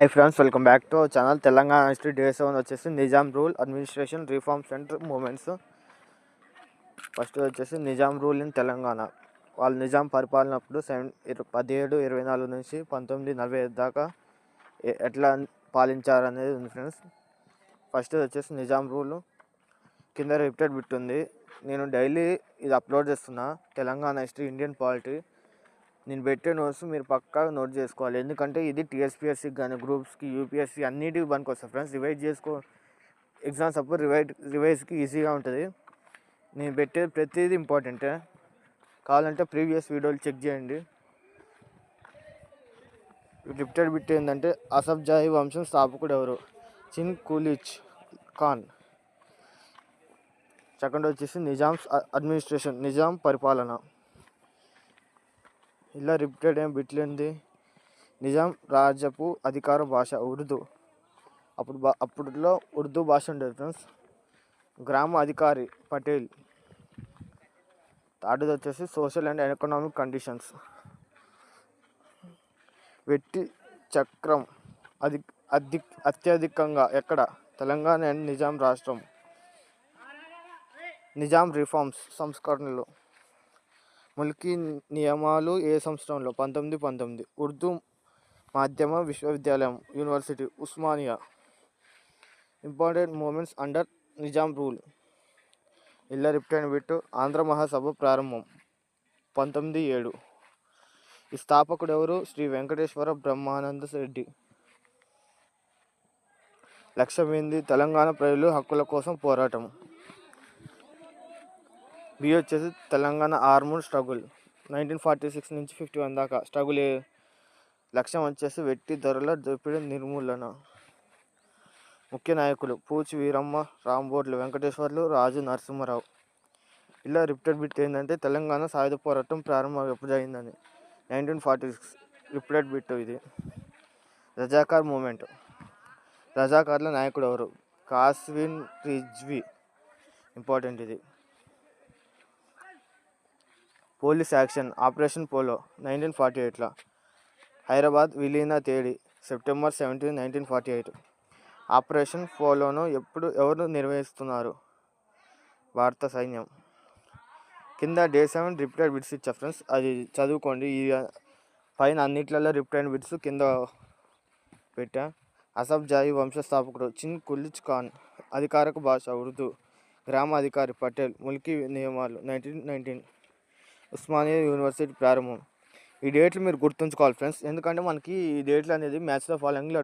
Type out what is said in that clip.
High friends, welcome back to channel. Telangana history day 7 వచ్చేసి Nizam rule, administration, reforms and movements. First వచ్చేసి Nizam rule in Telangana. వాళ్ళు నిజాం పరిపాలనప్పుడు 1724 నుంచి 1945 దాకా ఎట్లా పాలించారనేది ఉంది ఫ్రెండ్స్. ఫస్ట్ వచ్చేసి నిజాం రూల్ కింద రిపీటెడ్ బిట్ ఉంది. నేను డైలీ ఇది అప్లోడ్ చేస్తున్నా. తెలంగాణ హిస్టరీ, ఇండియన్ పాలిటీ నేను పెట్టే నోట్స్ మీరు పక్కా నోట్ చేసుకోవాలి. ఎందుకంటే ఇది టీఎస్పీఎస్సీకి కానీ, గ్రూప్స్కి, యూపీఎస్సీ అన్నిటికి పనికి వస్తుంది ఫ్రెండ్స్. రివైజ్ చేసుకో, ఎగ్జామ్స్ అప్పుడు రివైజ్కి ఈజీగా ఉంటుంది. నేను పెట్టేది ప్రతిదీ ఇంపార్టెంటే. కావాలంటే ప్రీవియస్ వీడియోలు చెక్ చేయండి. రిపీటెడ్ బిట్ ఏంటంటే అసఫ్జాహీ వంశం స్థాపకుడు ఎవరు? చిన్ కులిచ్ ఖాన్. సెకండ్ వచ్చేసి నిజాం అడ్మినిస్ట్రేషన్, నిజాం పరిపాలన. ఇలా రిపీటెడ్ ఏం బిట్లేంది? నిజాం రాజపు అధికార భాష ఉర్దూ. అప్పుడులో ఉర్దూ భాష ఉండేది ఫ్రెండ్స్. గ్రామ అధికారి పటేల్. థర్డ్ది వచ్చేసి సోషల్ అండ్ ఎకనామిక్ కండిషన్స్. వెట్టి చక్రం అత్యధికంగా ఎక్కడ? తెలంగాణ అండ్ నిజాం రాష్ట్రం. నిజాం రిఫార్మ్స్, సంస్కరణలు. ముల్కీ నియమాలు ఏ సంవత్సరంలో? 1919. ఉర్దూ మాధ్యమ విశ్వవిద్యాలయం, university, Osmania. Important movements under Nizam rule. ఇలా రిపీటెడ్ బిట్ ఆంధ్ర మహాసభ ప్రారంభం 1907. ఈ స్థాపకుడు ఎవరు? శ్రీ వెంకటేశ్వర బ్రహ్మానంద రెడ్డి. లక్ష్యం ఏంది? తెలంగాణ ప్రజలు హక్కుల కోసం పోరాటం. బి వచ్చేసి తెలంగాణ ఆర్మూడ్ స్ట్రగుల్ 1946 నుంచి 51 దాకా స్ట్రగుల్. లక్ష్యం వచ్చేసి వెట్టి ధరల దోపిడీ నిర్మూలన. ముఖ్య నాయకులు పూచి వీరమ్మ, రాంబోట్ల వెంకటేశ్వర్లు, రాజు నరసింహారావు. ఇలా రిపీటెడ్ బిట్ ఏంటంటే తెలంగాణ సాయుధ పోరాటం ప్రారంభం ఎప్పుడు అయిందని? 1946. రిపీటెడ్ బిట్ ఇది. రజాకార్ మూమెంట్. రజాకార్ల నాయకుడు ఎవరు? కాసిం రిజ్వీ. ఇంపార్టెంట్ ఇది. Police action, operation polo 1948. Hyderabad విలీన తేదీ సెప్టెంబర్ 17, 1948. ఆపరేషన్ పోలోను ఎవరు నిర్వహిస్తున్నారు? భారత సైన్యం. కింద డే 7 రిపీటెడ్ బిట్స్ ఇచ్చా ఫ్రెండ్స్, అది చదువుకోండి. ఈ పైన అన్నిట్లలో రిపీటెడ్ బిట్స్ కింద పెట్టా. అసఫ్జాహీ వంశస్థాపకుడు చిన్ కులిచ్ ఖాన్. అధికారిక భాష ఉర్దూ. గ్రామ అధికారి పటేల్. ముల్కీ నియమాలు 1919. ఉస్మానియా యూనివర్సిటీ ప్రారంభం. ఈ డేట్లు మీరు గుర్తుంచుకోవాలి ఫ్రెండ్స్, ఎందుకంటే మనకి ఈ డేట్లు అనేది మ్యాథ్స్ ద ఫాలోయింగ్లో